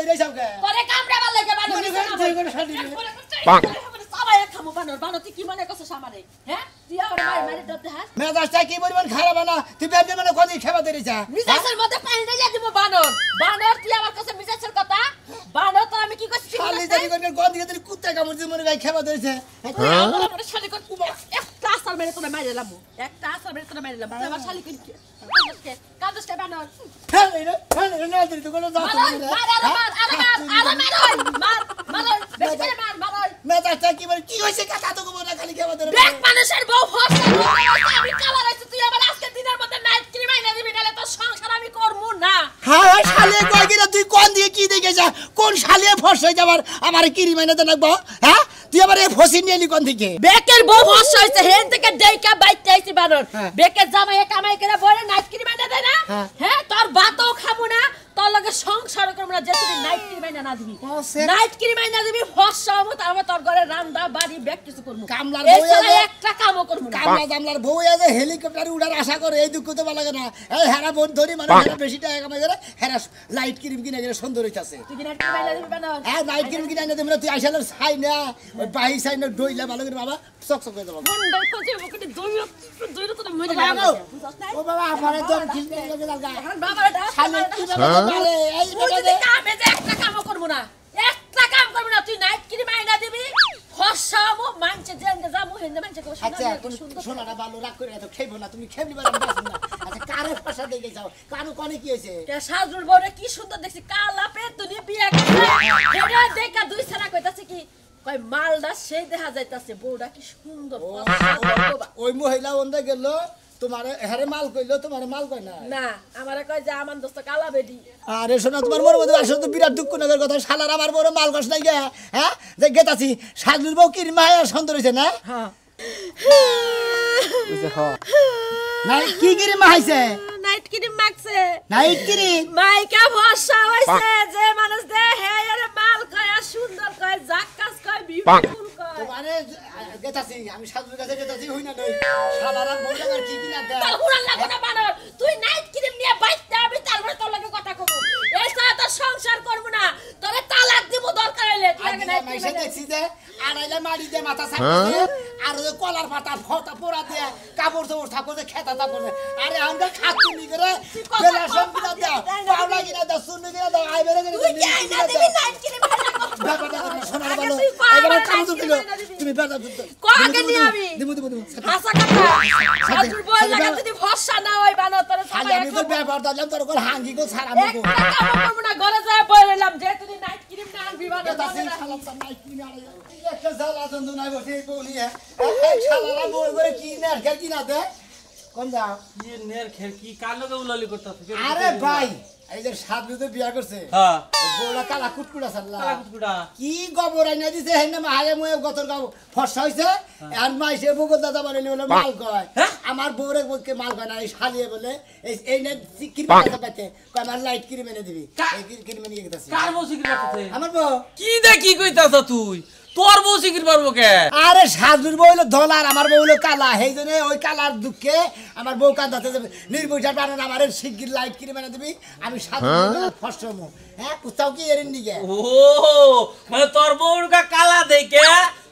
দইরে সবকে তোরে কামড়াবার লাগে বানর সবাই খামু বানর বানর তুই কি মনে করছিস আমারে হ্যাঁ তুই আমার মারি দতে হাস মেজাজটা কি পরিমাণ খারাপ না তুই বেদে মানে কোদি খেবা ধরেছা মিজাজের মধ্যে পানি ঢেলে দিব বানর বানর তুই আমার কাছে মিজাজের কথা বানর তো আমি কি করছি খালি জানি কোন গন্ধি গন্ধি কুত্তা কামড় দিয়ে মনে গায় খেবা ধরেছে আমার শালি কর একটা আসার মেরে তোরে মারিলাম একটা আসার মেরে তোরে মারিলাম আমার শালি কই কাঁদস কে বানর হ্যাঁ রে না দিই তো কোন দাও মার বেশি করে মার মেজাজটা কি বলে কি হইছে কাকা তো গোবর খালি খেবা ধরে দেখ মানুষের বউ ফসা আমি কালার আইছি তুই আমার আজকে দিনের মধ্যে নাইট ক্রিম আইনা দিবি নালে তো সংসার আমি করমু না হ্যাঁ শালে কই গিরা তুই কোন দিয়ে কি দেখে যা কোন শালে ফস হই যাবার আমারে কি রিমাইনা দেন নাকবো হ্যাঁ তুই আবার এই ফসি নিলি কোন দিকে বেকের বউ ফসা হইছে হেন থেকে দেইকা বাইতে আইছি বানর বেকের জামাই কামাই করে বলে নাইট ক্রিম আইনা দেয় না হ্যাঁ তোর ভাতও খামু না তোর লগে সংসার করব না যে তুই নাইট ক্রিম আইনা না দিবি নাইট ক্রিম আইনা দিবি ফসা হবো তারপর তোর ঘরে রান্না বাড়ি বেক কিছু করব কামলার বউ বউ একটা কামও করব না কামলা জামলার বউ যে হেলিকপ্টারে উড়ার আশা করে এই দুঃখ তো ভালো লাগে না এই হেরা বোন ধরি মানে হেরা বেশি টাকা কামাই করে হেরা লাইট ক্রিম কিনে গেলে সুন্দর হইতাছে তুই কি নাইট ক্রিম আইনা দিবি বানর হ্যাঁ নাইট ক্রিম কিনে আইনা দেবো তুই আইসালের ছাই না ওই বাহি ছাই না ডইলা ভালো করে বাবা চকচক করে দেবো বন্ধ করে বকটি দইর তো মরে ও বাবা আমারে তো খিলতে লাগে লাগা এখন বাবারে দাও শালে কি বাবা বলে এই তুই কামে যে একটা কামও করব না একটা কাম করব না তুই নাইট ক্রিম আইনা দিবি ফসামো মানছে জেন্ডে যামু হেন্ডে মানছে কো আচ্ছা তুমি সোনাটা ভালো রাগ করে এত খাইবো না তুমি খেবলি বাবা বাসো না আচ্ছা কারে ফসা দেই যাও কানু কোনে কি হইছে কে সাজুর বউরে কি সুন্দর দেখছি কালা পে তুই বিয়া করছিস হেডা দেখা দুই ছাড়া কইতাছে কি কই মালদা সেই দেখা যাইতাছে বউটা কি সুন্দর ওই মহিলা ওন্দে গেল তোমারে হেরে মাল কইলো তোমারে মাল কই না না আমারে কই যে আমার দোস্ত কালা বেডি আরে শোনা তোমার মোর মধ্যে আসলে তো বিরাট দুঃখ নগর কথা শালার আমার বড় মাল কস নাই গে হ্যাঁ যে গেতাছি সাজুর বউ কি মায়া সুন্দর হইছে না হ্যাঁ বুঝে হ নাই কি গিরি মাইছে নাইট ক্রিম মাখছে নাইট ক্রিম মাইকা ফসা হইছে যে মানুষ দে হে আরে মাল কয় সুন্দর কয় জাক্কাস কয় বিউটিফুল কয় তোমারে গেতাছি আমি সাজুর কাছে গেতাছি হই না নই শালার আর বউ লাগার কি কিনা দে তোর হুড়াল লাগো না বানর তুই নাইট ক্রিম নিয়ে বাইতে আবি তারপরে তোর লাগে কথা কব এই সাথে সংসার করব না তোরে তালাক দিব দরকার হইলে তুই আগে নাইট মাইছে দেখছি যে আড়াইলে মারি দে মাথা সাপে আর ওই কলার পাতা ফটা পোড়া দে কাপড় চোপড় থাকো যে খেতা থাকো আরে আমরা খাচ্ছি নি করে বেলা সব কিনা দাও পাওলা কিনা দাও সুন্নি কিনা দাও আই বেরে করে তুই যাই না দিবি নাইট ক্রিম ব্যাপারটা শোনা ভালো এবার কাম তো দিল তুমি বেটা কো আগে নি আমি দিমু হাসা কথা সাজুর বল লাগা যদি ফসা না হয় বানর তোর খালি আমি তো ব্যাপার দাম তোর কোন হাঙ্গি কো ছাড়া মকো কাম করব না ঘরে যায় বইলাম যে তুই নাইট ক্রিম না আনবি বানর দাসি খালাম নাইট ক্রিম আরে একটা জালা জন্তু নাই বসে বলি এই শালারা বই করে কি না খেল কি না দে কোন যাও কি নের খের কি কার লগে উলালি করতাছ আরে ভাই এই যে সাদলুতে বিয়া করছে হ্যাঁ বড়া কালা কুটকুড়া সাল্লা কালা কুটকুড়া কি গোবর আইনা দিছে হেনে মায়ে ময়ে গতর গাও ফসা হইছে আর মাইসে বগল দাদা বানাইলে বলে মাল কয় আমার বউরে বলকে মাল কয় না এই শালিয়ে বলে এই নে ক্রিম কথা পাতে কয় আমার লাইট ক্রিম এনে দিবি এই ক্রিম নিয়ে গেতাছি কার বউ সিকির করতেছে আমার বউ কি দে কি কইতাছ তুই তোর বউ সিকির পারবো কে আরে সাজুর বউ হলো ধলার আমার বউ হলো কালা সেইজন্য ওই কালার দুঃখে আমার বউ কাঁদাতে যাবে নির্বৈশার বানান আমার শিগগির লাইট ক্রিম এনে দিবি আমি সাজুর ফসমু হ্যাঁ কোথাও কি এরেন নিগে ও মানে তোর বউর কালা দেখে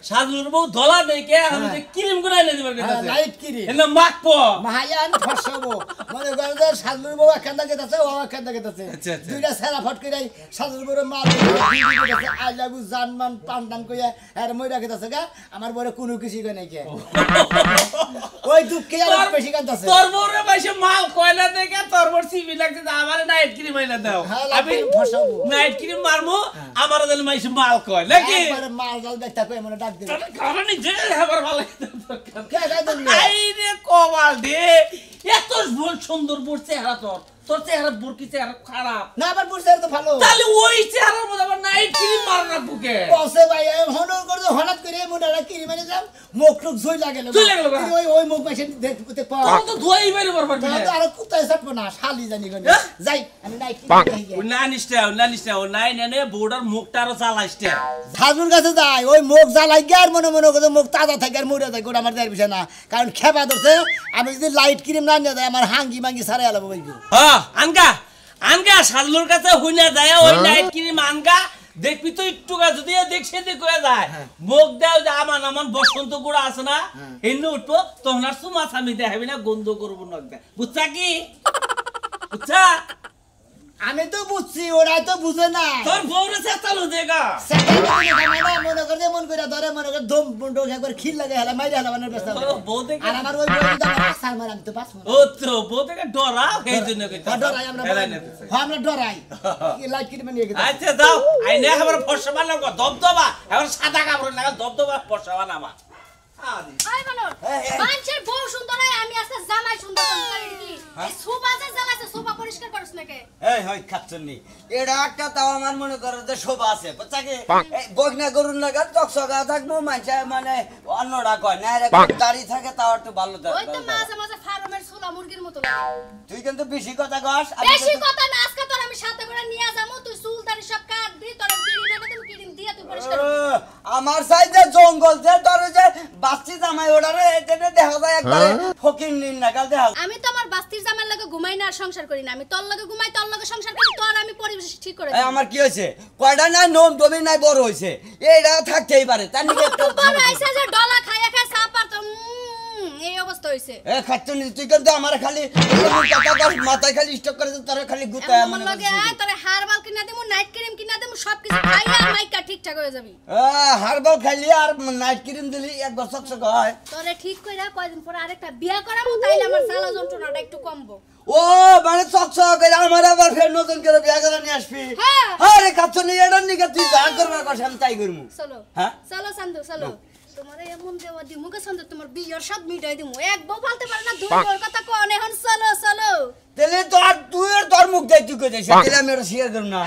সাজুর বউ ধলা দেখে আমি যে ক্রিম গুনাই এনে দিবার কইতাছে লাইট ক্রিম এনে মাখবো মাহায়ান ফসবো মনে করেন যে সাজুর বউ একখান থেকে গেছে ও একখান থেকে গেছে দুইটা সেরা ফট করে সাজুর বউর মাল আই লাভ ইউ জানমান পান্ডান কইয়া আর মইরা গেছে গা আমার বউরে কোনো কিছু কই নাই কে ওই দুঃখে আর বেশি কাঁদাছে তোর বউরে বাইসে মাল কয়লা দেখে তোর বউর সিবি লাগছে আমার নাইট ক্রিম এনে দাও আমি ফসবো নাইট ক্রিম মারমু আমার দিল মাইসে মাল কয় নাকি একবারে মাল জাল দেখতা কই মনে ডাক দিল কারণ যে আবার ভালো কে গায় দিল আই রে কমাল দে এত সুন্দর বোর চেহারা তোর চেহারা বোর কি চেহারা খারাপ না আবার বুঝছার তো ভালো তাহলে ওই চেহারার মধ্যে আবার নাইট ক্রিম মার না বুকে বসে ভাই হনর করে হঠাৎ করে মুডারা ক্রিম এনে যাম মুখ টুক জই লাগেল ওই মুখ মাইছে দেখতে পাও তোর তো ধুই বাইরে বরবার তো আর কুত্তায় ছাড়বো না শালি জানি গনে যাই আমি নাইট ও না নিষ্টা ও নাই নেনে বোর্ডার মুখটা আরো চালাইছে সাজুর কাছে যাই ওই মুখ জ্বালাই গিয়ে আর মনে করে মুখ তাজা থাকে আর মরে যায় গোটা আমার দেয় বিষয় না কারণ খেপা ধরছে আমি যদি লাইট ক্রিম না নিয়ে যাই আমার হাঙ্গি মাঙ্গি সারে আলাবো বলবো হ্যাঁ আনকা আনগা সাজলুর কাছে হইনা যায় ওই নাইট ক্রিম আনগা দেখবি তো একটু যদি দেখছে দেখ হয়ে যায় মুখ দাও যে আমার বসন্ত গুড়া আছে না এনে উঠবো তখন আর সুমা স্বামী দেখাবি না গন্ধ করবো না বুঝছা কি বুঝছা আমি তো বুঝছি ওরাই তো বুঝে না তোর বউরে চেতালো দেগা মনে করে মন করে ধরে মনে করে দম বন্ধ একবার খিল লাগে হেলা মাইরা হেলা বানার ব্যস্ত বউ দেখে আর আমার ওই বউ তো আসার মার আমি তো পাস ও তো বউ দেখে ডরা এই জন্য কইতা ডরাই আমরা ডরাই লাইট কিনে নিয়ে গেছে আচ্ছা দাও আইনে আমার ফর্সা বানাবো দবদবা এবার সাদা কাপড় লাগা দবদবা ফর্সা বানাবা আই বানর মানুষের বউ সুন্দর হয় আমি আজকে জামাই সুন্দর করে দিই এই সোফা যে জ্বালাইছে সোফা পরিষ্কার করছ নাকি এই হই খাচ্ছনি এডা একটা তাও আমার মনে করে যে শোভা আছে বুঝছাকে এই বগনা গরুর লাগা চকচকা থাকবো মাইছা মানে অন্যরা কয় না এর দাড়ি থাকে তাও একটু ভালো থাকে ওই তো মাঝে মাঝে ফার্মের ছোলা মুরগির মতো লাগে তুই কিন্তু বেশি কথা কস বেশি কথা না আজকে তোর আমি সাথে করে নিয়ে যাবো তুই চুল দাড়ি সব কাট দি তোর কিড়ি না তুমি কিড়ি দিয়া তুই পরিষ্কার আমার সাইডে জঙ্গল যে তোর যে বাচ্চি জামাই ওড়ারে এটাতে দেখা যায় একবারে ফকির নিন না কাল দেখা আমি তো আমার বাস্তির জামার লগে ঘুমাই না আর সংসার করি না আমি তোর লগে ঘুমাই তোর লগে সংসার করি তোর আমি পরিবেশ ঠিক করে এই আমার কি হইছে কয়টা নাই নোম দমি নাই বড় হইছে এইটা থাকতেই পারে তার নিকে বড় আইছে যে ডলা খায়া খায় সাপার তো এই অবস্থা হইছে এ খাচ্ছনি তুই কিন্তু আমার খালি কথা কস মাথায় খালি স্টক করে তোর খালি গুতায় আমার লগে আয় তোরে হারবাল কিনা দেমু নাইট ক্রিম কিনা দেমু সবকিছু খাইয়া মাইকা ঠিকঠাক হয়ে যাবি হারবাল খাইলি আর নাইট ক্রিম দিলি একবার চকচক হয় তোরে ঠিক কইরা কয়দিন পর আরেকটা বিয়া করাবো তাইলে আমার সালা যন্ত্রণাটা একটু কমবো ও মানে চকচক করে আমার আবার ফের নতুন করে বিয়া করে নিয়ে আসবি হ্যাঁ। আরে খাচ্ছনি এটার নিকে তুই যা করবার কথা আমি তাই করবো চলো হ্যাঁ? চলো সান্দু চলো তোমার এমন দেওয়া দি মুখে সান্দু তোমার বিয়ের সব মিটাই দিমু এক বউ ফালতে পারে না দুই বউর কথা কোন এখন চলো চলো তাহলে তোর তুই আর তোর মুখ দেখ তুই কইছিস তাহলে আমি ওটা শেয়ার করব না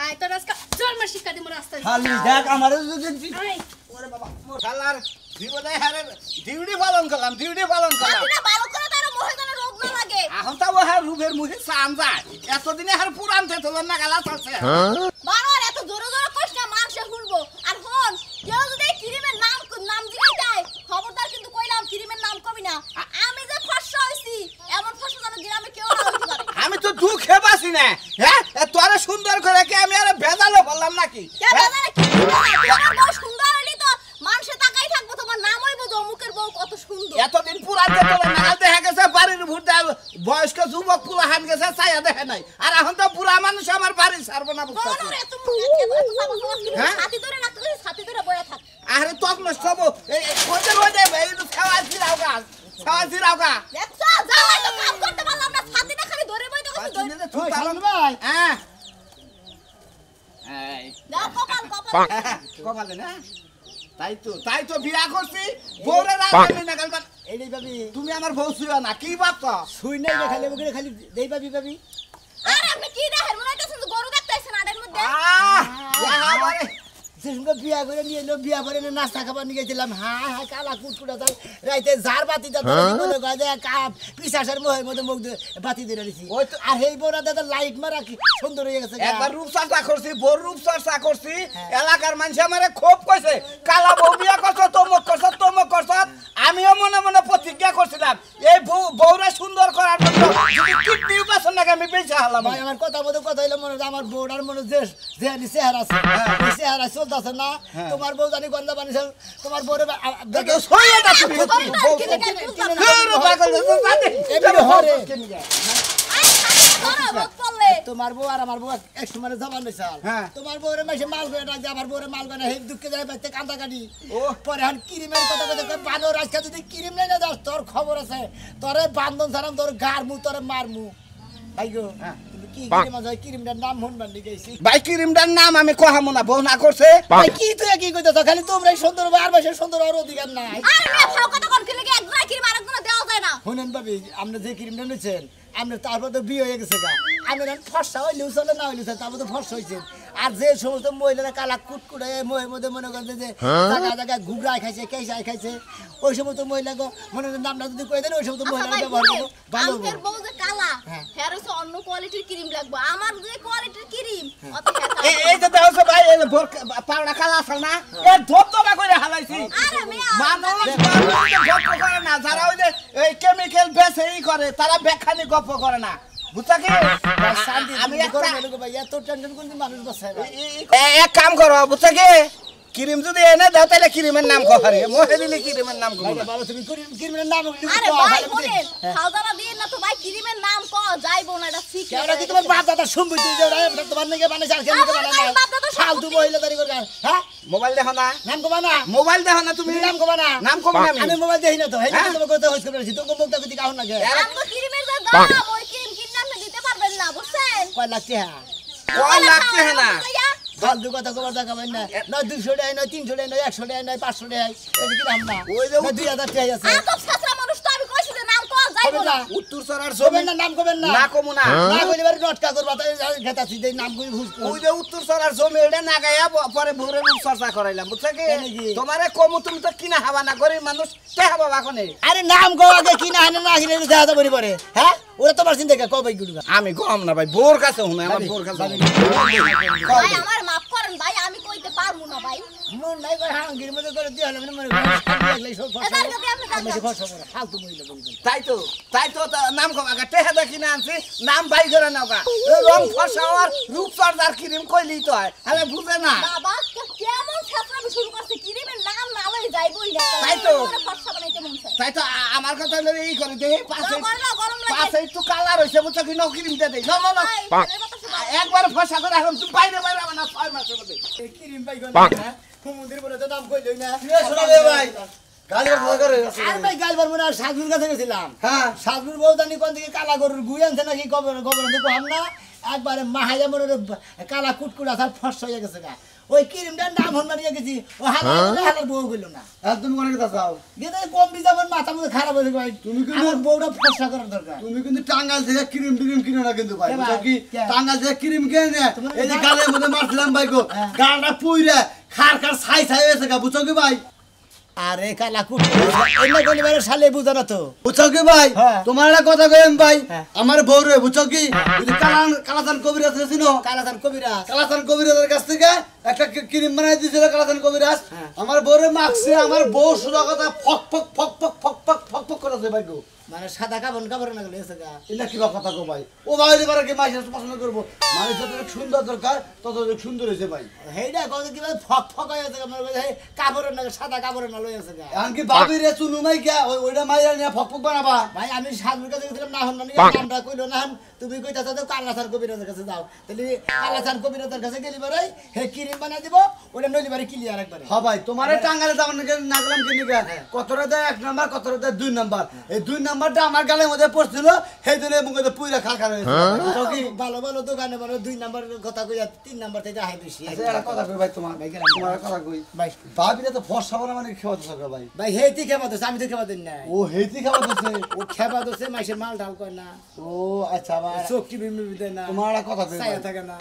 আয় তোর আজকে জন্মের শিক্ষা দিমু রাস্তায় খালি দেখ আমার যদি আয় ওরে বাবা শালার জীবনে হারে ডিউটি পালন করলাম আপনি ভালো করে তার মুখে যেন রোগ না লাগে এখন তো হার রূপের মুখে সান যায় এতদিনে হার পুরান তেতলের না গালা আছে বারবার এত জোরে জোরে কষ্ট মাংস শুনবো আর হন কেউ যদি ক্রিমের নাম জিগাই দেয় খবরদার কিন্তু কইলাম ক্রিমের নাম কবি না আমি যে ফসা হইছি এমন ফসা যেন গ্রামে কেউ না হইতে পারে আমি তো দুঃখে বাসি না হ্যাঁ তোরে সুন্দর করে কি আমি আর ভেজালে বললাম নাকি কে বাজারে কি তোমার বউ সুন্দর হইলি তো মানুষে তাকাই থাকবো তোমার নাম হইবো মুখের বউ কত সুন্দর এতদিন পুরান তেতলের না দেখা গেছে বাড়ির ভুটে বয়স্ক যুবক পুলা হান গেছে ছায়া দেখে নাই আর এখন তো পুরা মানুষ আমার বাড়ি ছাড়বো না বুঝতে বলরে তুমি হ্যাঁ? ছাতি ধরে রাখতে ছাতি ধরে বয়া থাক আরে তক নষ্ট হবো এই কোথায় হয়ে যাবে এই তো খাওয়া ছিলাওগা দেখছো যাওয়াই তো কাম করতে পারলাম না ছাতিটা খালি ধরে বই দেখো ওই সালন ভাই হ্যাঁ দাও কপাল কপালে না তাই তো বিয়া করছি বউরে রাখি না কাল এইটাই পাবি তুমি আমার বউ শুয়া না কি ভাবছ শুই নাই রে খালি ওখানে খালি দেই পাবি আরে আপনি কি দেখেন মনে হইতাছে যে গরু দেখতেছেন আডের মধ্যে আমারে সে সঙ্গে বিয়া করে নিয়ে এলো বিয়া করে নিয়ে নাস্তা খাবার নিয়ে গেছিলাম হ্যাঁ কালা কুটকুটা তাই রাইতে ঝাড় বাতিটা মনে করে যে কাপ পিসাসের মোহের মধ্যে মুখ দিয়ে বাতি দিয়ে দিছি ওই তো- আর এই বোরা দাদা লাইট মারা কি সুন্দর হয়ে গেছে গা। একবার রূপচর্চা করছি বড় রূপচর্চা করছি এলাকার মানুষ আমারে খুব কইছে কালা বউ বিয়া করছো তমক করছো আমিও মনে মনে প্রতিজ্ঞা করছিলাম এই বউরা সুন্দর করার জন্য যদি কিডনি উপাসন নাকি আমি বেঁচে হলাম ভাই আমার কথা মতো কথা হইলো মনে হয় আমার বউটার মনে যে চেহারা আছে ওই চেহারা চলতেছে না তোমার বউ জানি গন্ধা বানিয়েছে তোমার বউরে দেখো সইটা তুমি বউ তোমার বউ আর আমার বউ এক সময় জবান নিছাল হ্যাঁ। তোমার বউরে মাসে মাল করে ডাক আমার বউরে মাল করে হেই দুঃখে যায় বাইতে কান্দা কাটি ও। পরে হান ক্রিমের কথা কথা কই বানর আজকে যদি ক্রিম নাই না দাস তোর খবর আছে তোরে বান্ধন ছাড়াম তোর গার মু তোরে মার মু ভাই গো তুমি কি ক্রিম আছে ক্রিমটার নাম হনবার লিখেছি ভাই ক্রিমটার নাম আমি কহামো না বউ না করছে ভাই কি তুই কি কইতেছ খালি তোমরাই সুন্দর আর বেশি সুন্দর আর অধিকার নাই আর মে ফাও কথা কোন কি লাগে একবার কি আরেকজন দেওয়া যায় না শুনেন ভাবি আপনি যে ক্রিমটা নিচ্ছেন আপনার তারপর তো বিয়ে হয়ে গেছে গা আমি ফর্সা হইলেও চলে না হইলেও চলে তারপর তো ফর্সা হয়েছে আর যে সমস্ত মহিলারা কালা কুটকুটে মোহের মধ্যে মনে করছে যে জায়গা জায়গায় ঘুগড়ায় খাইছে কেসায় খাইছে ওই সমস্ত মহিলা মনে নামটা যদি কয়ে দেন ওই সমস্ত মহিলারা ব্যবহার করবো ভালো আঙ্কের বউ যে কালা হ্যাঁ। হেয়ার হচ্ছে অন্য কোয়ালিটির ক্রিম লাগবে আমার যে কোয়ালিটির ক্রিম অত এই যে দেখো ভাই এই ভোর পাউডা কালা আছে না এ ধপধপা করে হালাইছি আরে মিয়া মানুষ গপ্প করে না যারা ওই যে এই কেমিক্যাল বেচে করে তারা বেখানি গপ্প করে না বুঝছা কি আমি এত টেনশন করছি মানুষ বাঁচায় না। এক কাম করো বুঝছা কি ক্রিম যদি এনে দাও তাহলে ক্রিমের নাম কহারে মোহে দিলে ক্রিমের নাম কব ভাইরে বাবা তুমি ক্রিমের নাম আরে ভাই শুনেন খাওয়া দিয়ে না তো ভাই ক্রিমের নাম ক যাইবো না এটা ঠিক কেডা কি তোমার বাপ দাদা সম্পত্তি যে ওরা তোমার নাকি বানাইছে আর কেন বানাই না ফালতু মহিলা দাঁড়ি করে হ্যাঁ মোবাইল দেখো না নাম কবা না মোবাইল দেখো না তুমি নাম কবা না নাম কব না আমি মোবাইল দেখি না তো হেই তোমাকে কথা হইছে বলেছি তোমাকে মুখ দেখি কাহন না কে আমগো ক্রিমের যে দাম ওই ক্রিম কিনা দিতে পারবেন না বুঝছেন কয় লাগছে হ্যাঁ কয় লাগছে হ্যাঁ না ফালতু কথা কবার দেখাবেন না নয় 200 টাকা নয় 300 টাকা নয় 100 টাকা নয় 500 টাকা এদিকে কি দাম না ওই যে 2000 টাকা আছে আতপ ছাত্রা মানুষ তো আমি কইছি যে নাম ক যাইবো না উত্তর সরার কবেন না নাম কবেন না না কমু না না কইলে বারে নটকা করবা তাই খেতাছি দেই নাম কই ভুল ওই যে উত্তর সরার জমি এটা না গায়া পরে ভোরে চর্চা করাইলাম বুঝছ কি কেন কি? তোমারে কমু তুমি তো কিনা হাবা না গরিব মানুষ তে হাবা বাকনে আরে নাম কো আগে কি না হানে না কিনে দেখা যাবে পরে হ্যাঁ ওরা তোমার চিন্তা কে কবে গুলগা আমি গম না ভাই বোর কাছে হুনে আমার বোর কাছে ভাই আমার মাফ করেন ভাই আমি কইতে পারমু না ভাই মন নাই করে হাঙ্গির মধ্যে করে দিয়ে হলো মনে লাগলে সব এবার যদি আপনি আমি জানেন ফসল করে ফালতু মহিলা বলবেন তাই তো নাম কম আগে টেহা দেখি না আনছি নাম বাই করে নাও গা রং ফসাওয়ার রূপ চর্চার ক্রিম কইলি তো হয় আমি বুঝে না বাবা কেমন ছাত্রা শুরু করছে ক্রিমের নাম না লই যাইবই না তাই তো। ফর্সা বানাইতে মন চায় তাই তো আমার কথা হলো এই করে দে পাশে গরম লাগে পাশে একটু কালার হইছে বুঝছ কি নো ক্রিমটা দেই না না না একবার ফসা করে এখন তুমি বাইরে বাইরে আবার না 6 মাসের মধ্যে কিরিম পাই গনা সমুদ্রের বলে তো নাম কইলই না শোনাবে ভাই গালির ফসা করে আর ভাই গালবার মনে আর সাজুর কাছে গেছিলাম হ্যাঁ সাজুর বউদানি কোন দিকে কালা গরুর গুই আনছে নাকি গোবর গোবর দেখো আমরা একবারে মাহাইয়া মনে কালা কুটকুট আছে ফর্সা হয়ে গেছে গা ওই ক্রিমটার নাম হন মারিয়া গেছি ও হালার বউ কইল না আর তুমি কোন কথা চাও গেতে কম বিজাবেন মাথা মধ্যে খারাপ হয়ে ভাই তুমি আমার বউটা ফর্সা করার দরকার তুমি কিন্তু টাঙ্গাল থেকে ক্রিম টিম কিনো না কিন্তু ভাই কে ভাই? বুঝছো কি কে? টাঙ্গাল থেকে ক্রিম কিনে নে তোমার এই যে গাল- গালের মধ্যে মারছিলাম ভাই গো হ্যাঁ। গালটা পুইরে খার খার ছাই ছাই হয়েছে গা বুঝছো কি ভাই আরে কালা কুটকুট এমনি কইলে শালে বুঝা না তো বুঝছো কি ভাই হ্যাঁ। তোমার একটা কথা কইম ভাই হ্যাঁ। আমার বউ রে বুঝছো কি ওই যে কালাচান কবিরাজ ছিল কালাদান কবিরা কালাচান কবিরাজের কাছ থেকে একটা ক্রিম বানাই দিয়েছিল কালাচান কবিরাজ হ্যাঁ। আমার বউরে মাখছে আমার বউ সোজা কথা ফক ফক ফক ফক ফক ফক ফক ফক করেছে ভাই গো মানে সাদা কাবন কাবর না গেলে এসে গা এটা কি কথা গো ভাই ও ভাই এবার কি মাইসের পছন্দ করবো মানে যতটুকু সুন্দর দরকার ততটুকু সুন্দর হয়েছে ভাই হেইডা কত কি ফক ফক হয়ে আছে আমার হে কাপড়ের না সাদা কাপড়ের না লই আছে গা এমনকি বাবি রে চুনু মাই গিয়া ওইটা মাইরা নিয়ে ফক ফক বানাবা ভাই আমি সাজুর কাছে গেছিলাম না হন না নামটা কইলো না তুমি কইতাছ তো কালাসার কবিরাজের কাছে যাও তাহলে কালাসার কবিরাজের কাছে গেলি বারে হে ক্রিম বানাই দিব ওটা নইলি বারে ক্লিয়ার একবারে হ্যাঁ ভাই তোমারে টাঙ্গালে যাবার না গেলাম কিনে গা কতটা দেয় 1 নাম্বার কতটা দেয় 2 নাম্বার এই 2 নাম্বারটা আমার গালের মধ্যে পড়ছিল সেই জন্য মুখে পুইরা খাল খাল হয়েছে বুঝছো কি ভালো ভালো দোকানে বলো 2 নাম্বার কথা কইয়া 3 নাম্বার থেকে হাই বেশি আচ্ছা একটা কথা কই ভাই তোমার তোমার একটা কথা কই ভাই বাবিরে তো ফর্সা বলা মানে খেওয়াতে থাকো ভাই ভাই হেতি খেবা দোস আমি তো খেবা দেন না ও হেতি খাওয়াতেছে ও খেবা দোসে মাইসের মাল ঢাল কয় না ও আচ্ছা ভাই চোখটি বিমি দেয় না তোমার একটা কথা কই ছায়া থাকে না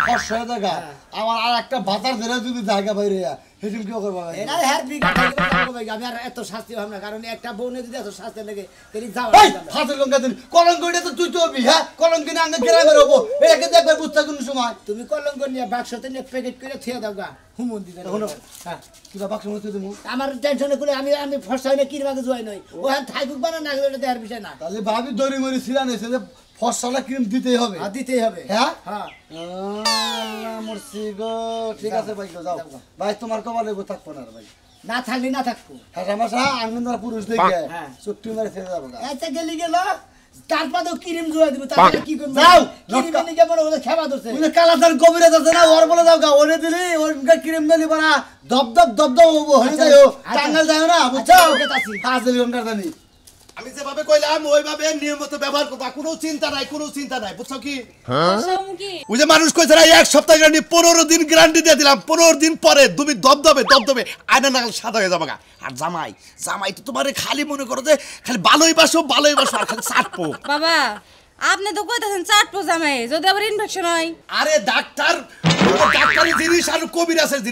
ফর্সা হয়ে থাকা আমার আর একটা বাতার ধরে যদি জায়গা বাইরে হেসুম কি করবো ভাই এরা হ্যার বিঘা থেকে বলবো ভাই আমি আর এত শাস্তি হবে না কারণ একটা বউনে যদি এত শাস্তি লাগে তেরি যাওয়া এই হাতের লঙ্কা দিন কলঙ্ক এটা তো তুই তো হবি হ্যাঁ কলঙ্ক নিয়ে আগে গ্রামের হবো এটাকে দেখবার বুঝতে কোন সময় তুমি কলঙ্ক নিয়ে বাক্সতে নিয়ে প্যাকেট করে থিয়ে দাও গা হুমন দিবে শোনো হ্যাঁ কিবা বাক্স মধ্যে তুমি আমার টেনশনে করে আমি ফর্সা হইলে কিরবাকে জয় নই ও হ্যাঁ থাকুক বানা না গেলে দেহার বিষয় না তাহলে ভাবি দড়ি মরি ছিলাম এসে যে ফসলা ক্রিম দিতেই হবে আর দিতেই হবে হ্যাঁ হ্যাঁ আল্লাহ মরছি গো ঠিক আছে ভাই গো, যাও ভাই তোমার কপালে গো থাকবো না রে ভাই না থাকলে না থাকবো হাসা মাসা আনন্দার পুরুষ দেখে হ্যাঁ। চুক্তি মারে ছেড়ে যাবো গা। এতে গেলি গেল তারপরেও ক্রিম জুয়া দিব তারপরে কি করবো যাও, ক্রিম নটকা। নিয়ে মনে হলো খেবা ধরছে ওই যে কালাচান কবিরাজ আছে না ওর বলে যাও গা ওরে দিলি ওর ক্রিম দিলি বানা দব দব দব দব হবো হয়ে আচ্ছা, যাও আচ্ছা। টাঙ্গাল যাও না বুঝছো আচ্ছা, ওকে তাছি। হাজির গঙ্গার জানি আমি যেভাবে কইলাম ওইভাবে নিয়মিত ব্যবহার করবা কোনো চিন্তা নাই বুঝছো কি ওই যে মানুষ কইছে না 1 সপ্তাহ গ্যারান্টি 15 দিন গ্যারান্টি দিয়ে দিলাম 15 দিন পরে তুমি দবদবে আয়না নাগাল সাদা হয়ে যাবে গা। আর জামাই তো তোমারে খালি মনে করো যে খালি ভালোই বাসো আর খালি চাটপো বাবা আপনি তো কইতাছেন চাটপো জামাই যদি আবার ইনফেকশন হয় আরে ডাক্তারি জিনিস আর কবিরাজের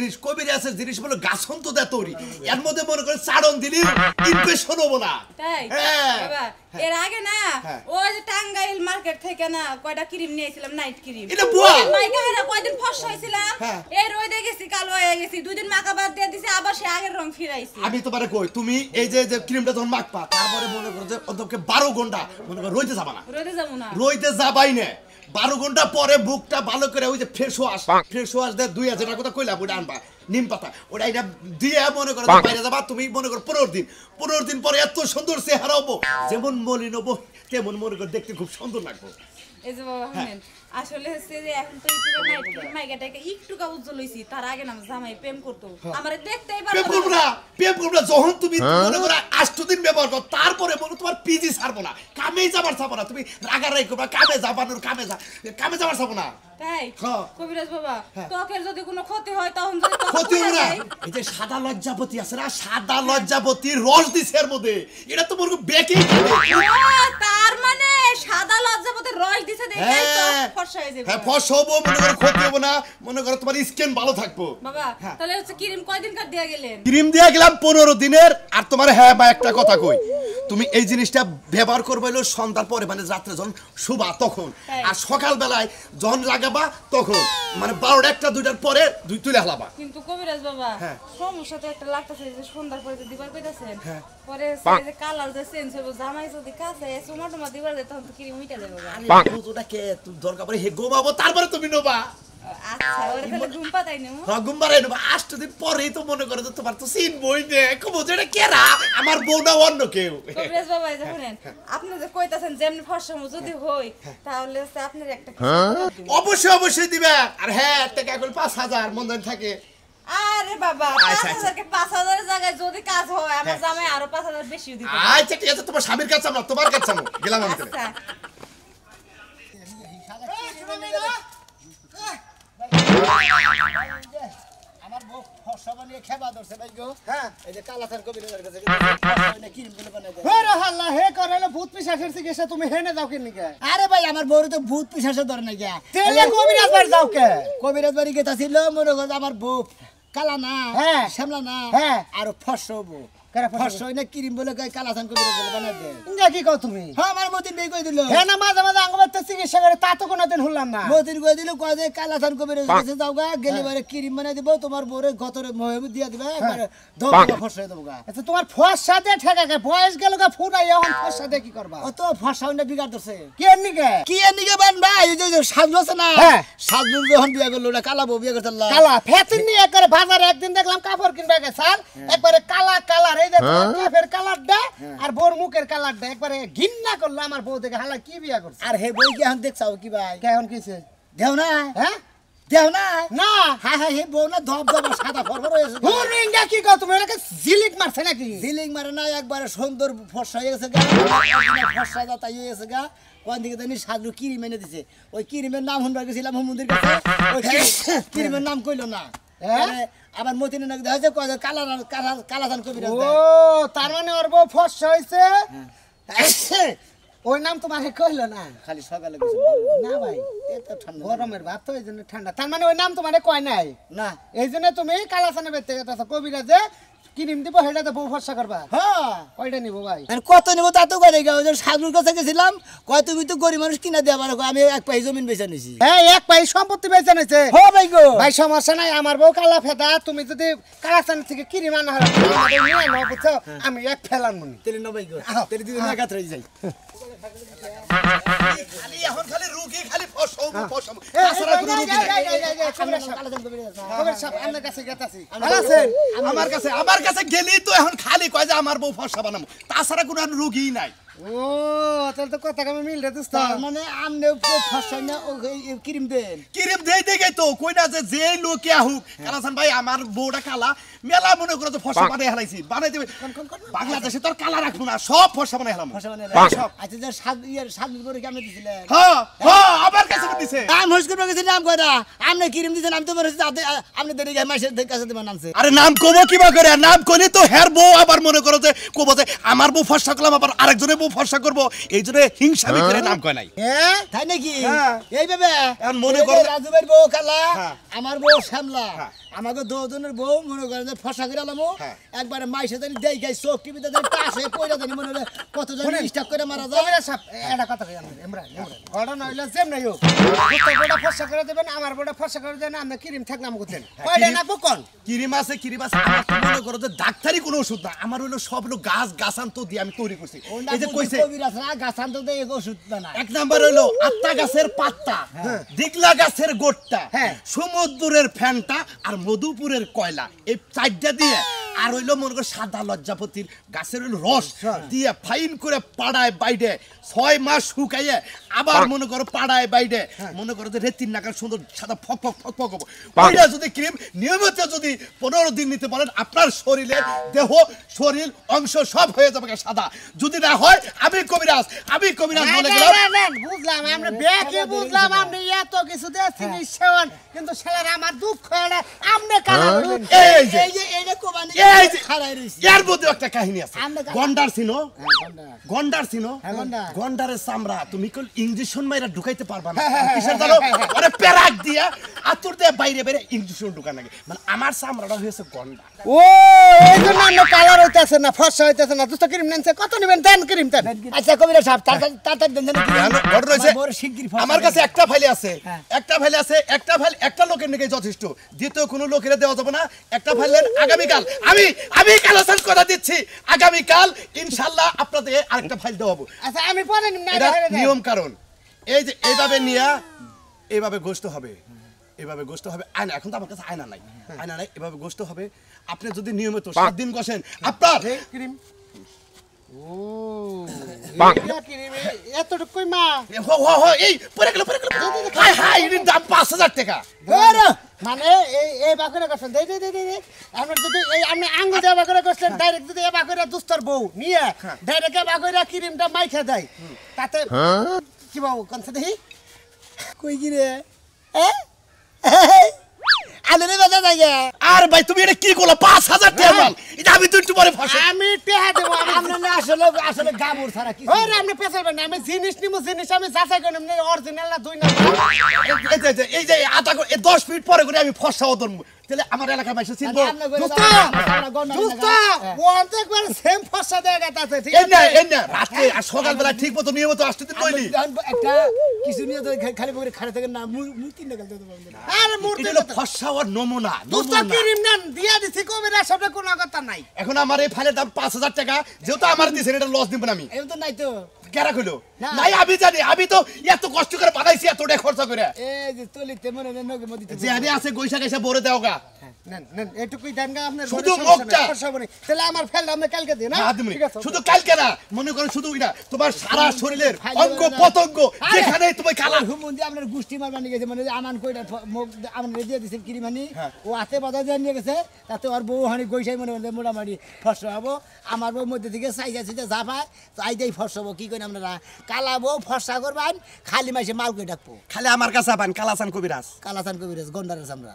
জিনিস বলে গাছন তো দেয় তৈরি এর মধ্যে মনে করে চাড়ন দিলি ইনফেকশন হবো না তাই হ্যাঁ। বাবা এর আগে না হ্যাঁ। ওই যে টাঙ্গাইল মার্কেট থেকে না কয়টা ক্রিম নিয়েছিলাম নাইট ক্রিম এটা বুয়া। মাইকা হেরা কয়দিন ফর্সা হইছিলাম হ্যাঁ। এই রোদে গেছি কালো হয়ে গেছি 2 দিন মাখা বাদ দিয়ে দিছি আবার সে আগের রং ফিরাইছি আমি তোমারে কই তুমি এই যে ক্রিমটা যখন মাখবা তারপরে মনে করো যে অন্তত 12 ঘন্টা মনে করো রইতে যাবা না রোদে যাবো যাবো না রইতে যাবাই না 12 ঘন্টা পরে বুকটা ভালো করে ওই যে ফ্রেশ ওয়াশ দে 2000 টাকা কথা কইলা ওটা আনবা নিম পাতা ওটা এটা দিয়ে মনে করো বাইরে যাবা তুমি মনে করো 15 দিন পরে এত সুন্দর চেহারা হবো যেমন মলিন হবো তেমন মনে করো দেখতে খুব সুন্দর লাগবে এই যে বাবা শুনেন আসলে হচ্ছে যে এখন তো একটু নাইট মাইগাটাকে একটু কা উজ্জ্বল হইছি তার আগে না জামাই প্রেম করতো আমারে দেখতেই প্রেম করব না যখন তুমি মনে করো 8 দিন ব্যবহার করো তারপরে মনে তোমার পিজি ছাড়বো না কামেই যাবার ছাড়বো না তুমি রাগারাই করবা কামে যাবার ছাড়বো না তাই কবিরাজ বাবা ত্বকের যদি কোনো ক্ষতি হয় তখন যদি ক্ষতি হবে না এই যে সাদা লজ্জাপতি আছে না সাদা লজ্জাপতির রস দিছে এর মধ্যে এটা তো মনে বেকি তার মানে সাদা লজ্জাপতির রস দিছে দেখে তো ফর্সা হয়ে যাবে হ্যাঁ ফর্সা হবো মনে করো ক্ষতি হবে না মনে করো তোমার স্কিন ভালো থাকবো বাবা তাহলে হচ্ছে ক্রিম কয়দিন কাট দিয়া গেলেন ক্রিম দিয়া গেলাম 15 দিনের আর তোমার হ্যাঁ বা একটা কথা কই তুমি এই জিনিসটা ব্যবহার করবে হলো সন্ধ্যার পরে মানে রাতে যখন শুবা তখন আর সকাল বেলায় যখন লাগাবা তখন মানে 12টা 1টা 2টার পরে দুই তুলে হালাবা কিন্তু কবিরাজ বাবা সমস্যা তো একটা লাগতেছে যে সন্ধ্যার পরে যে দিবার কইতাছেন পরে যে কালার যে চেঞ্জ হবে জামাই যদি কাছে সুমাটমা দিবার দে তখন তো ক্রিম মিটা যাবে বাবা আরে বুঝোটা কে তুমি দরকার পড়ে হে গোমাবো তারপরে তুমি নোবা আচ্ছা ওরে তাহলে ঘুম পাতাই নেমু গুম্বারে নোবা 8 দিন পরেই তো মনে করে যে তোমার তো সিন বই দে কবো যেটা কেরা আমার বউটা অন্য কেউ কবিরাজ বাবা এই যে শুনেন আপনি যে কইতাছেন যেমনি ফর্সা যদি হই তাহলে হচ্ছে আপনার একটা অবশ্যই দিবে আর হ্যাঁ টাকা কল 5000 মন থাকে আরে বাবা 5000 কে 5000 এর জায়গায় যদি কাজ হয় আমার জামাই আরো 5000 বেশি দিবে আচ্ছা ঠিক আছে তোমার স্বামীর কাছে আমরা তোমার কাছে আমরা গেলাম আমি আচ্ছা আমার বউ ফর্সা বানিয়ে খেবা ধরছে ভাই গো হ্যাঁ এই যে কালাথার কবিরাজের কাছে ক্রিম বলে বানাই দেয় হেরে হাল্লা হে করেলে ভূত পিশাচের চিকিৎসা তুমি হেনে যাও কেন নিকে আরে ভাই আমার বউর তো ভূত পিশাচের ধরে না গিয়া তেলে কবিরাজ বাড়ি যাও কে কবিরাজ বাড়ি গেতা ছিল মনে করো আমার বউ কালা না হ্যাঁ শ্যামলা না হ্যাঁ আর ফর্সা বউ কেরা ফর্সা না ক্রিম বলে কয় কালাথান কবিরাজ বলে বানাই দেয় ইঙ্গা কি কও তুমি হ্যাঁ আমার মতিন বেই কই দিল হে না মাঝে মাঝে আঙ্গবাতে চিকিৎসা করে তা তো কোনোদিন হলাম না মতিন কই দিল কয় যে কালাথান কবিরাজ কাছে যাও গা গেলে বারে ক্রিম বানাই দিব তোমার বউরে গতরে মহেম দিয়া দিবা একবারে ধোকা ফর্সা দেব গা আচ্ছা তোমার ফর্সা দে ঠেকা কে বয়স গেল গা ফুরাই এখন ফর্সা দে কি করবা ও তো ফর্সা না বিগাড় দছে কি নিকে কি এনিকে বান ভাই এই যে সাজলো আছে না হ্যাঁ সাজলো যখন বিয়া করলো না কালা বউ বিয়া করতে কালা ফেতিন নিয়ে করে বাজারে একদিন দেখলাম কাপড় কিনবে গে স্যার একবারে কালা কালার এই যে কাফের কালারটা আর বোর মুখের কালারটা একবারে ঘিন্না করলো আমার বউ দেখে হালা কি বিয়া করছে আর হে বই কি এখন দেখছাও কি ভাই কেমন কিছে দেও না হ্যাঁ দেও না না হ্যাঁ হ্যাঁ হে বউ না ধপ ধপ সাদা ফরফর হয়েছে হুরিঙ্গা কি কও তুমি এটাকে জিলিক মারছে নাকি দিলিং মারে না একবারে সুন্দর ফর্সা হয়ে গেছে গা ফর্সা যা তাই হয়ে গেছে গা কোন দিকে জানি সাজু ক্রিম এনে দিছে ওই ক্রিমের নাম শুনবার গেছিলাম হুমুন্দির কাছে ওই ক্রিমের নাম কইলো না আবার মতিনে নাকি দেখা যায় কয় কালা কালাদান কবিরাজ ও তার মানে ওর বউ ফর্সা হইছে ওই নাম তোমাকে কইলো না খালি সকালে গেছে না ভাই এত ঠান্ডা গরমের ভাত তো এই জন্য ঠান্ডা তার মানে ওই নাম তোমাকে কয় নাই না এই জন্য তুমি কালাসানে বেতে গেছো কবিরাজে ক্রিম দিব সেটাতে বউ ফর্সা করবা হ্যাঁ কয়টা নিব ভাই আর কত নেবো তা তো করে গেল সাজুর কাছে গেছিলাম কয় তুমি তো গরিব মানুষ কিনা দেওয়া পারো আমি এক পাই জমিন বেচে নিছি হ্যাঁ এক পাই সম্পত্তি বেচে নিছে হ্যাঁ ভাই গো ভাই সমস্যা নাই আমার বউ কালা ফেদা তুমি যদি কালাসান থেকে ক্রিম আনা হয় নিয়ে নাও বুঝছো আমি এক ফেলান মনি তেলে ন ভাই গো তেলে দিদি না কাতরে যাই খালি এখন খালি রুগী খালি ফসম আসলে কোনো রুগী নাই খবর সব আমার কাছে গেতাছি আমার কাছে গেলি তো এখন খালি কয় যে আমার বউ ফসা বানাবো তাছাড়া কোনো রুগী নাই ও তাহলে তো কথা আমি মিল রে দোস্ত তার মানে আমনে ফসাই না ও ক্রিম দেন ক্রিম দেই দেই তো কই না যে লোকে আহুক কালাসান ভাই আমার বউটা কালা মেলা মনে করে যে ফসা বানাই হালাইছি বানাই দেবে বাংলাদেশে তোর কালা রাখবো না সব ফসা বানাই হালাম ফসা মানে সব আচ্ছা যে সাত করে কি আমনে দিছিলেন হ্যাঁ হ্যাঁ আমার কাছে দিছে আম হস্কুর গেছি নাম কইরা আমনে ক্রিম দিছেন আমি তো মনে হচ্ছে আমনে দেরি গায় মাসের কাছে দিবেন নামছে আরে নাম কবো কিবা করে নাম কইলে তো হের বউ আবার মনে করো যে কবো যে আমার বউ ফসা করলাম আবার আরেকজনের বউ ফসা করবো এই জন্য হিংসামি করে নাম কয় নাই হ্যাঁ তাই নাকি এই ভাবে এখন মনে করো রাজু ভাইয়ের বউ কালা আমার বউ শ্যামলা আমাকে দুজনের বউ মনে করেন যে ফসা করে আলামো একবারে মাইসে জানি দেই গাই চোখ টিভিতে জানি টাসে কইরা জানি মনে হলে কত জানি স্টক করে মারা যায় কবিরা সাহেব এটা কথা কই আমরা ইমরান ঘটনা হইলো যেম নাই হোক বড় ফসা করে দেবেন আমার বড় ফসা করে দেন আমরা ক্রিম থাকলাম করতেন কয়টা না কোন ক্রিম আছে আমার তো মনে করো যে ডাক্তারি কোনো ওষুধ না আমার হলো সব হলো গাছ গাছান্ত দিয়ে আমি তৈরি করছি এই যে কইছে কবিরাজ না গাছান্ত দেই এক ওষুধ না এক নাম্বার হলো আত্তা গাছের পাতা দিগলা গাছের গোটটা সমুদ্রের ফ্যানটা আর মধুপুরের কয়লা এই চারটা দিয়ে আর হইলো মনে করো সাদা লজ্জাপতির গাছের হইলো রস দিয়ে ফাইন করে পাড়ায় বাইরে 6 মাস শুকাইয়ে আবার মনে করো পাড়ায় বাইরে মনে করো যে রেতির নাকার সুন্দর সাদা ফক ফক ফক ফক ওইটা যদি ক্রিম নিয়মিত যদি 15 দিন নিতে পারেন আপনার শরীরে দেহ শরীর অংশ সব হয়ে যাবে সাদা যদি না হয় আমি কবিরাজ বলে গেলাম বুঝলাম আমরা বেকে বুঝলাম আপনি এত কিছু দিয়েছেন সেবন কিন্তু ছেলের আমার দুঃখ এটা আপনি কালা এই যে এইটা কোবানি এই যে খাড়াই রইছি এর মধ্যে একটা কাহিনী আছে গন্ডার চিনো গন্ডার গন্ডারের চামড়া তুমি কোন ইনজেকশন মাইরা ঢুকাইতে পারবা না কিসের জানো আরে পেরাক দিয়া আতর দিয়ে বাইরে ইনজেকশন ঢুকান লাগে মানে আমার চামড়াটা হয়েছে গন্ডার ও এই জন্য আমরা কালার হইতাছে না ফর্সা হইতাছে না দুটো ক্রিম নেনছে কত নেবেন দেন ক্রিম দেন আচ্ছা কবিরাজ সাহেব তাড়াতাড়ি দেন বড় রয়েছে বড় শিগগির আমার কাছে একটা ফাইল আছে একটা ফাইল একটা লোকের নিকে যথেষ্ট দ্বিতীয় কোনো লোকের দেওয়া যাবে না একটা ফাইল নেন আগামীকাল আমি কালেকশন করে দিচ্ছি আগামীকাল ইনশাআল্লাহ আপনাদের আরেকটা ফাইল দেওয়াবো আচ্ছা আমি পরে এটা নিয়ম কারণ এই যে এইভাবে নিয়া এইভাবে গোশত হবে আয়না এখন তো আমার কাছে আয়না নাই এভাবে গোশত হবে আপনি যদি নিয়মিত 7 দিন কষেন আপনার ক্রিম ও এতটুকুই মা এই পরে গেল হাই এর দাম 5000 টাকা মানে এই বাকরে করছেন দে আমরা যদি এই আমি আঙ্গুল দিয়ে বাকরে করছেন ডাইরেক্ট যদি এই বাকরে দুস্তর বউ নিয়ে ডাইরেক্ট বাকরে ক্রিমটা মাইখা দেয় তাতে কি বাবু কোনছে দেখি কই কি রে আলুরে বাজা যায় আর ভাই তুমি এটা কি করলা 5000 টাকা মাল এটা আমি তো একটু পরে ফাঁসে আমি টেহা দেব আমরা আসলে গামুর ছাড়া কি ওরে আপনি পেছাবেন না আমি জিনিস আমি যাচাই করে নেব অরিজিনাল না 2 নাম্বার এই যে আটা 10 মিনিট পরে করে আমি ফসাও ধরব তাহলে আমার এলাকার মাইসে চিনবো দোস্ত ওয়ান একবার সেম ফসা দেয়া আছে ঠিক আছে এই না রাতে আর সকাল বেলা ঠিক মতো নিয়মিত আসতে দিন কইলি একটা কিছু নিয়ে তো খালি বলে খাড়া থেকে না মূর্তি না গেল আরে মূর্তি এটা ফসা আর নমুনা দোস্ত ক্রিম না দিয়া দিছি কবিরা সবটা কোনো কথা নাই এখন আমার এই ফাইলের দাম 5000 টাকা যেহেতু আমার দিছেন এটা লস দিব না আমি এম তো নাই তো কেরা কইলো নাই আমি জানি আমি তো এত কষ্ট করে বানাইছি এত টাকা খরচ করে এই যে তলিতে মনে নগে মদিতে যে আমি আছে গইসা গইসা বরে দাওগা নেন এটুকুই দেন গা আপনার শুধু মুখটা তাহলে আমার ফেল আমরা কালকে দিই না ঠিক আছে শুধু কালকে না মনে করেন শুধু এটা তোমার সারা শরীরের অঙ্গ পতঙ্গ যেখানে তুমি কালা হুমুন্দি আপনার গুষ্টি মারবা নিয়ে গেছে মানে আমান কইটা মুখ আমরা দিয়ে দিছেন কিরিমানি ও হাতে বাধা দিয়ে নিয়ে গেছে তাতে ওর বউ হানি গইসাই মনে হলে মোটামুটি ফসল হবো আমার বউ মধ্যে থেকে চাইজা যা পায় তাই দেই ফসল হবো কি করেন আপনারা কালা বউ ফসা করবেন খালি মাসে মাল করে ডাকবো খালি আমার কাছে আবান কালাসান কবিরাজ গন্ডারের আমরা